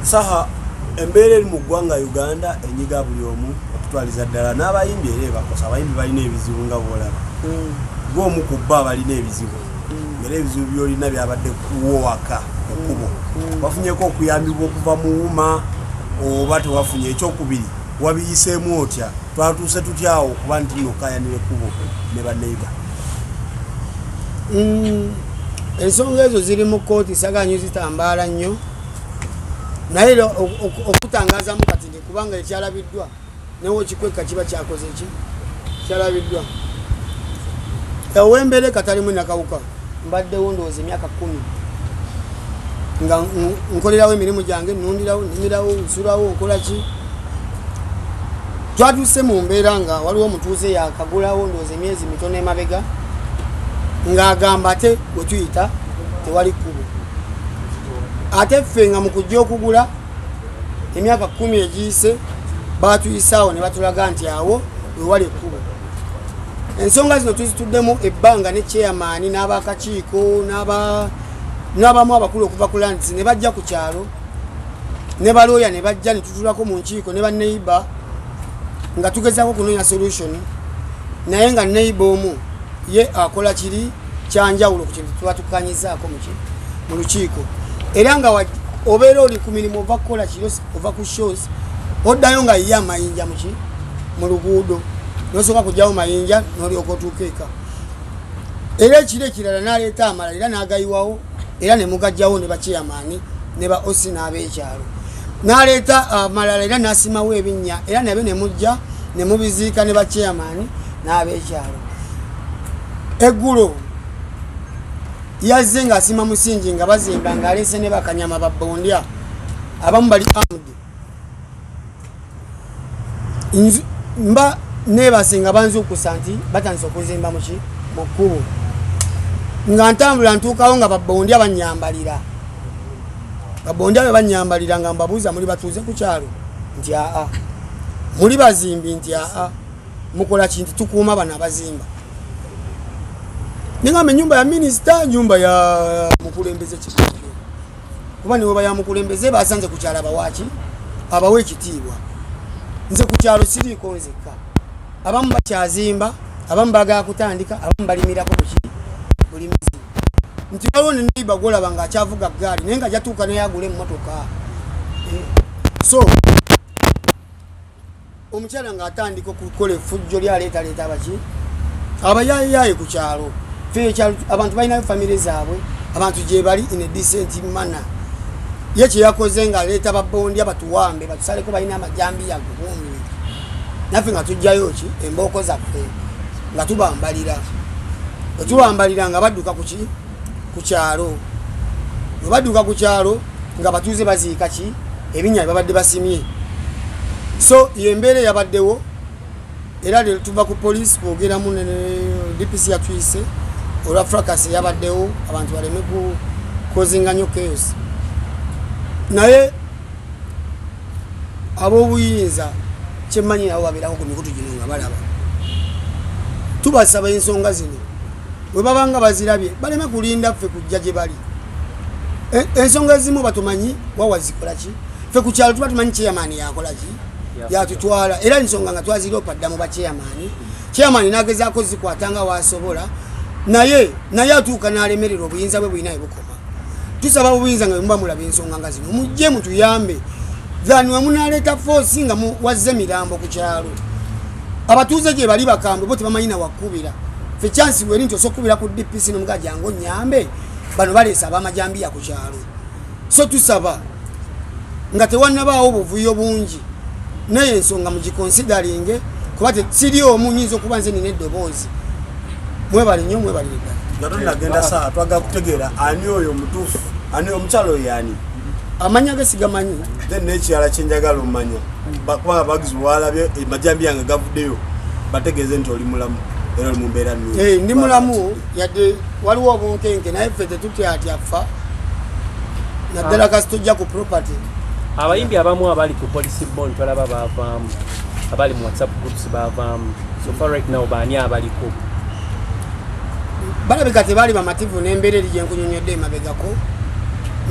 saha embeera eri mu ggwanga Uganda enyiga buli omu okutwaliza ddala n'abayimbi era bakosa abayimbi balina ebizibu nga bw'olaba ng'omu ku bba balina ebizibu era ebizibu by'olina byabadde kuwo waka ekkubo bafunyeko okuyambibwa okuva mu wuma oba tewafunye ekyokubiri wabiyiseemu otya twatuuse tutyawo okuba nti nokayanira ekkubo ne banneiba ensonga ezo ziri mu kooti saganyu zitambaala nnyo naye okutangazamu kati ndi kubanga ekyalabiddwa newo kikweka kiba kyakoze ki kyalabiddwa ewembere katalimu nakawuka mbaddewo ndowooza emyaka 10 nga nkolerawo emirimu gyange nnundirawo nimirawo nsulawo nkolaki twatuuse mu mbeera nga waliwo omutuuze yakagulawo ndowooza emyezi mitono emabega ng'agamba ate we tuyita tewali kkubo ate ffe nga mu kujja okugula emyaka 10 egiyise baatuyisaawo ne batulaga nti awo wewali ekkubo ensonga zino tuzituddemu ebbanga ne chairman n'abakakiiko n'abamu abakulu okuva ku landis ne bajja ku kyalo ne balooya ne bajja ne tutulako mu nkiiko ne banneiba nga tugezaako kunoonya solution naye nga neiba omu ye akola kiri kyanjawulo ku kintu tuba tukanyizaako mu lukiiko era nga obeera oli ku mirimu ova kukola kiro ova ku shows oddayo nga ye amayinja mu luguudo nosooka kujjawo mayinja n'olyoka otuuka eka era ekiro ekirala n'aleeta amalala era n'agayiwawo era ne mugajjawo ne bachairman ne ba osi n'ab'ekyalo n'aleeta amalala era n'asimawo ebinnya era nabyo ne mujja ne mubiziika ne bachairman n'ab'ekyalo eggulo yazze ng'asima musingi nga bazimba ng'aleese ne bakanyama babbondya abamu bali armed mba neebase nga banzukusa nti batandise okuzimba mu kkubo nga ntambula ntuukawo nga babbondya banyambalira babbondya be banyambalira nga mbabuuza muli batuuze ku kyalo nti aa muli bazimbi nti aa mukola kintu tukuuma bano abazimba ningamba ennyumba ya minisita nyumba ya mukulembeze kikulu kuba niweba ya mukulembeze basanze ku kyalo abawaki abawe ekitiibwa nze ku kyalo siriiko nzekka abamu bakyazimba abamu bagala kutandika abamu balimirako bulimizi nti waliwo ne neiba gwolaba nga akyavuga gaali naye nga jatuuka neyagula emmotoka so omukyala ng'atandika okukola effujjo lyaleetaleeta abaki abayayeyaye ku kyalo abantu balinayo famire zaabwe abantu gye bali in a decent manner ye kyeyakoze ng'aleeta babbondya batuwambe batusaleko balina amajambiya gubumi naffe nga tujjayo ki embooko zaffe nga tubambalira wetubambalira nga badduka ku kyalo we badduka ku kyalo nga batuuze baziika ki ebinnya babadde basimye so yembeera yabaddewo era leero tuva ku poliisi kwogeramu ne DPC yatuyise olwa fracas yabaddewo abantu baleme kukozinga nnyo chaos naye ab'obuyinza kyemmanyi abo babeerako ku mikutu gino nga balaba tubasaba ensonga zino bwe babanga bazirabye baleme kulinda ffe kujja gye bali ensonga ezimu batumanyi wawa zikola ki ffe ku kyalo tuba tumanyi chairman yakola ki yatutwala era ensonga nga twaziropa dda mu chairman nagezaako zikwatanga wasobola naye atuuka n'alemerera obuyinza bwe bulina ebukoma tusaba obuyinza nga muba mulaba ensonga nga zino mujje mutuyambe thani we munaleeta foosi nga wazze mirambo ku kyalo abatuuze gye bali bakambwe bo tebamanyina wakkubira ffe chansi weri nti osokkubira ku DPC nomugajango nyambe bano baleesa abamajambiya ku kyalo so tusaba nga tewannabaawo obuvuyo bungi naye ensonga mugikonsidaringe kuba siri omu nyinza okuba nze nina eddoboozi mwebali nnyo mwebali ddala nga tonagenda saa twagala kutegeera ani oyo omutuufu ani omukyalo oyo ani amanya ge sigamanyi then n'ekirala kyenjagala omanya kuba abagizi walabye amajambiya nga gavuddeyo bategeeze nti oli mulamu era oli mu mbeera nnungi ndi mulamu yadde waliwo obunkenke naye ffe tetutyatyafa naddala kasi tujja ku property abayimbi abamu abali ku police bond twalaba baavaamu abali mu WhatsApp groups baavaamu so far right now baani abaliko balabika tebaali bamativu n'embeera eri gyenkunyonyodde emabegako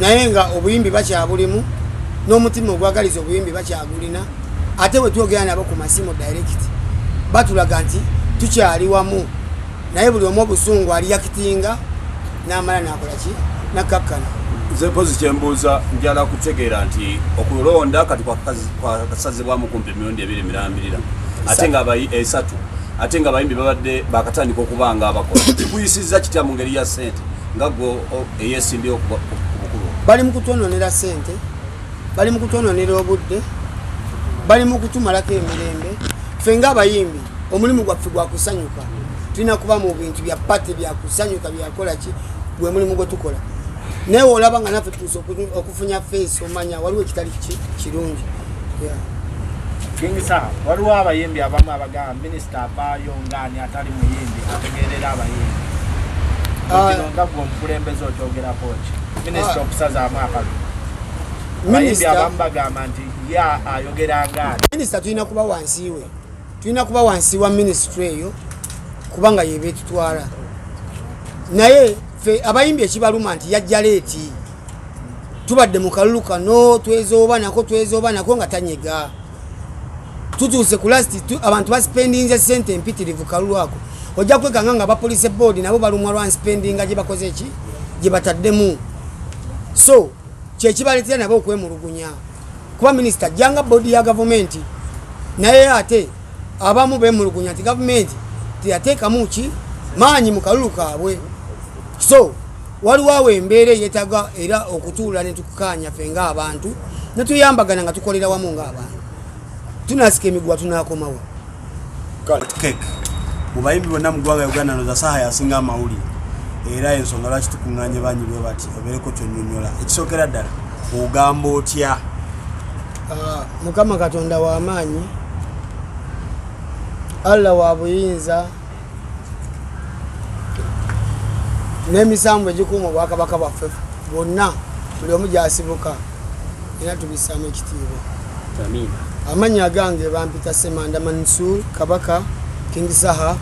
naye nga obuyimbi bakyabulimu n'omutima ogwagaliza obuyimbi bakyagulina ate bwe twogera nabo ku masimu direct batulaga nti tukyali wamu naye buli omu obusungu aliyakitinga n'amala nakola ki nakakkana. Nze mpozi kyembuuza njala kutegeera nti okulonda kati kwakasazibwamu kumpi emirundi 2 mirambirira ate nga esatu ate nga abayimbi babadde bakatandika okuba nga abakola kikuyisizza kitya mu ngeri ya ssente nga gwe eyesimbye ku bukulu? Bali mu kutwononera ssente, bali mu kutwononera obudde, bali mu kutumalako emirembe. Ffe ng'abayimbi omulimu gwaffe gwa kusanyuka, tulina kuba mu bintu bya pati bya kusanyuka byakola ki gwe mulimu gwe tukola. Naye olaba nga naffe tuuse okufunya face omanya waliwo ekitali kirungi. Kingisa waliwo abayimbi abamu abagamba minisita abaayo ng'ani atali muyimbi ategeerera abayimbi. Nga gwe omukulembeze okyogerako ki minisita okusazaamu akalulu? Abayimbi abamu bagamba nti ye ayogera ng'ani. Minisita tulina kuba wansi we, tulina kuba wansi wa minisitule eyo kubanga ye beetutwala. Naye ffe abayimbi ekibaluma nti yajja leeti tubadde mu kalulu kano twezooba nako nga tanyega. Tutuuse ku lasti abantu baspendinze ssente empitirivu kalulu ako. Ojja kwekanga nga abapolice board nabo balumwa lwa spendinga gye bakoze eki gye bataddemu. So kyekibaleetera nabo okwemulugunya kuba minisita jjanga boodi ya gavumenti naye ate abamu bemulugunya nti gavumenti teyateekamu ki maanyi mu kalulu kaabwe. So waliwo awo embeera eyetaga era okutuula ne tukukaanya ffe ng'abantu ne tuyambagana nga tukolera wamu ng'abantu tunasika emiguwa tunaakomawo. Kek mu bayimbi bonna mu ggwanga Uganda noza saha yasinga amawulire era ensonga lwaki tukuŋŋaanye banyi bwe bati obeereko kyonnyonnyola ekisookera ddala ogamba otya? Mukama Katonda w'amaanyi, Allah wa buyinza n'emisanvu egikuuma obwakabaka bwaffe bwonna buli omu gyasibuka era tubissaamu ekitiibwa. Amannya gange bampita Semanda Mansur Kabaka King Saha,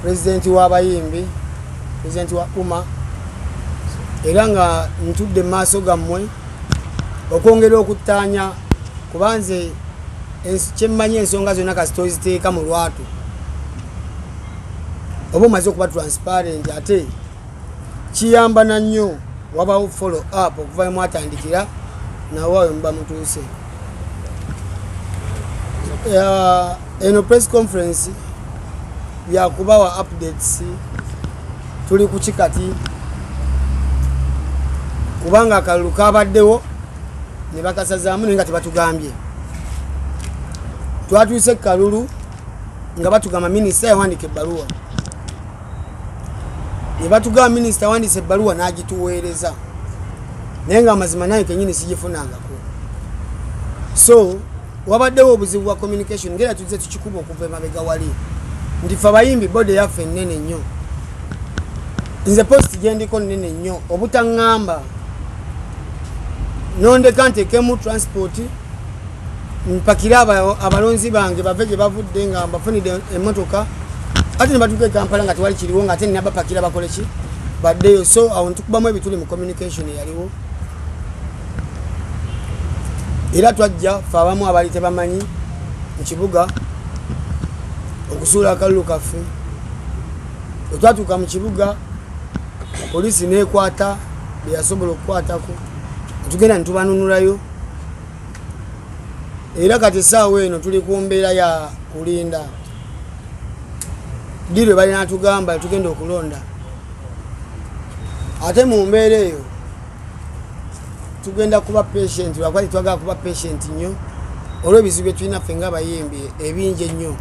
pulezidenti w'abayimbi, pulezidenti wa UMA, era nga ntudde mu maaso gammwe okwongera okuttaanya kuba nze kyemmanyi ensonga zonna kasita oziteeka mu lwatu oba omaze okuba transparent ate kiyamba na nnyo wabawo follow up okuva mwatandikira nawawe muba mutuuse. Eno press conference yakubawa updates tuli ku kikati kubanga akalulu kabaddewo ne bakasazaamu nga tebatugambye. Twatuuse kalulu nga batugamba minisita yawandika ebbaluwa ne batugamba minisita wandise ebbaluwa n'agituweereza naye nga amazima naye kenyini sigifunangako. So wabaddewo obuzibu bwa communication ngera tuze tukikuba okuva emabega wali nti ffe abayimbi bode yaffe nnene nnyo. Nze post gyendiko nnene nnyo obutaŋŋamba nondeka nteekemu transport mpakire abalonzi bange bave gye bavudde nga mbafunidde emmotoka ate ne batuuka e Kampala nga tewali kiriwo nga ate nina bapakira bakole ki baddeyo. So awo ntukubamu ebituli mu communication eyaliwo era twajja ffe abamu abaali tebamanyi mu kibuga okusuula akalulu kaffe. Bwe twatuuka mu kibuga poliisi neekwata bye yasobola okukwatako netugenda netubanunulayo era kati essaawa eno tuli ku mbeera ya kulinda ddi lwe balina atugamba tugenda okulonda. Ate mu mbeera eyo tugenda kuba patient lwakwati twagala kuba patient nnyo olw'ebizibu bye tulina ffe ng'abayimbi ebingi ennyo.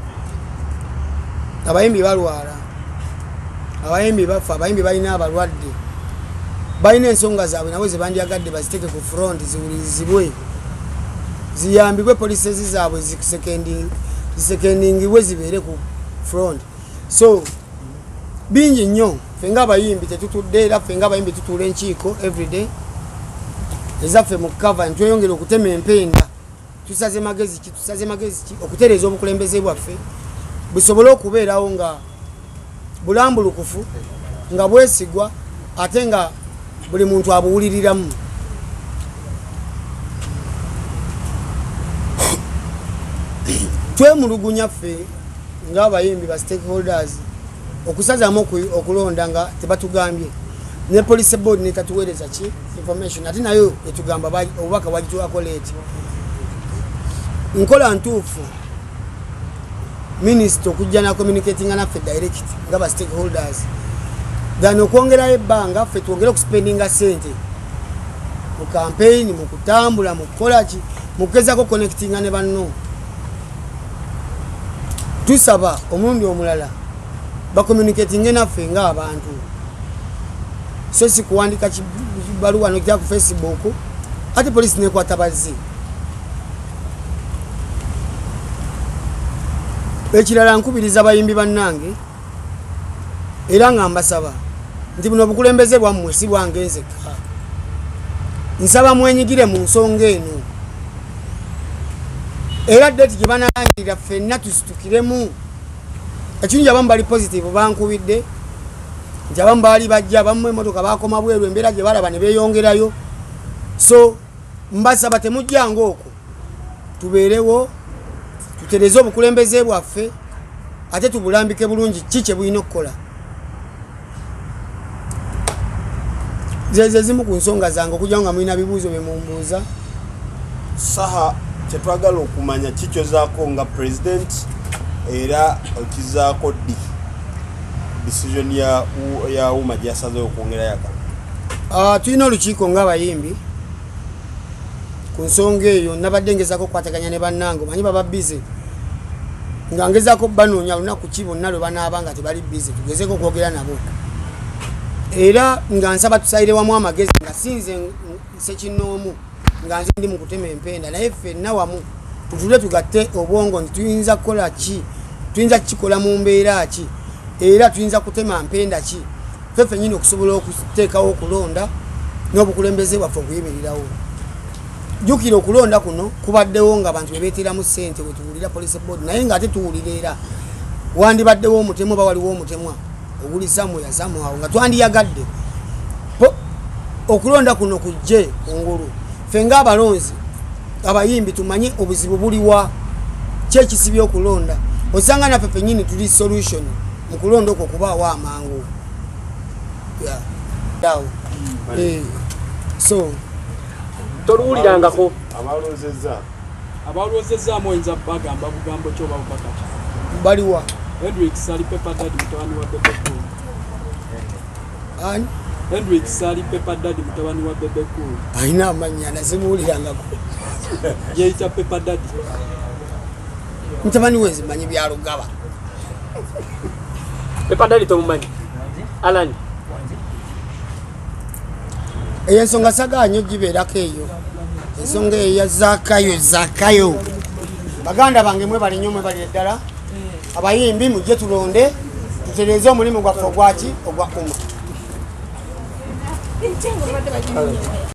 Abayimbi balwala, abayimbi bafa, abayimbi balina abalwadde, balina ensonga zaabwe nabo ze bandyagadde baziteeke ku front ziwulirizibwe ziyambibwe policies zaabwe zisekendingibwe zibeere ku front. So bingi nnyo ffe ng'abayimbi tetutudde era ffe ng'abayimbi tutuula enkiiko everyday ezaffe mu cover ntweyongera okutema empenda tusaze magezi ki okutereeza obukulembeze bwaffe busobole okubeerawo nga bulambulukufu nga bwesigwa ate nga buli muntu abuwuliriramu. twemulugunya ffe ng'abayimbi ba stakeholders okusazaamu okulonda nga tebatugambye ne police board netatuweereza ki information ate nayo etugamba obubaka bagituwako leeti nkola ntuufu minisita okujja na communicatinga naffe direct nga ba stakeholders than okwongerayo ebbanga ffe twongere okuspendinga sente mu campaign mu kutambula mu kukola ki mu kugezaako connectinga ne banno tusaba omulundi omulala bacommunicatinge naffe ng'abantu so si kuwandika kibaluwa nokya ku Facebook ate polisi nekwata bazzi ekirala nkubiriza abayimbi bannange era nga mbasaba nti buno obukulembeze bwammwe si bwange nzekka nsaba mwenyigire mu nsonga eno era deti gye banalangirira ffenna tusitukiremu ekintu abamu bali positive bankubidde nti abamu baali bajja abamu emotoka bakoma bweru embeera gye balaba ne beeyongerayo so mbasaba temujjanga okwo tubeerewo tutereze obukulembeze bwaffe ate tubulambike bulungi ki kye bulina okukola zeze zimu ku nsonga zange okujja nga mulina bibuuzo bye mumbuuza saha kyetwagala okumanya kikyozaako nga president era okizaako ddi decision ya uma gyasazeewo okwongerayo akalulu tulina olukiiko ng'abayimbi ku nsonga eyo nabadde ngezaako okukwataganya ne bannange manyi baba bize nga ngezaako banoonya lunaku ki bonna lwe banaaba nga tebali bize tugezeeko okwogera nabo era nga nsaba tusalire wamu amagezi nga sinze sekinoomu nga nze ndi mu kutema empenda naye ffenna wamu tutule tugatte obwongo nti tuyinza kukola ki tuyinza kukikola mu mbeera ki era tuyinza kutema mpenda ki ffe ffennyini okusobola okuteekawo okulonda n'obukulembeze bwaffe okuyimirirawo jjukira okulonda kuno kubaddewo nga abantu bebeeteramu ssente we tuwulira police board naye ng'ate tuwulira era wandibaddewo omutemu oba waliwo omutemwa oguli samuya samuawo nga twandiyagadde okulonda kuno kujje kungulu ffe ng'abalonzi abayimbi tumanye obuzibu buliwa kyekisibye okulonda osanga naffe ffennyini tuli solution mu kulonda okwo kubaawo amangu so toluwulirangako abalozezaamu oyinza bagamba bugambo ki oba bubaka ki baliwa Hendrick Sali Pepper Daddy mutabani wa Bebe Cool ani Hendrick Sali Pepper Daddy mutabani wa Bebe Cool ayina amanya nazibuulirangako yeeyita Pepper Daddy mutabani wezi manyi byalugaba Pepper Daddy tomumanyi Alan eyo ensonga saganyo gibeerako eyo ensonga eyo ya zakayo baganda bange mwe bali nnyo mwe bali eddala abayimbi mujje tulonde tutereeze omulimu gwaffe ogwaki ogwa uma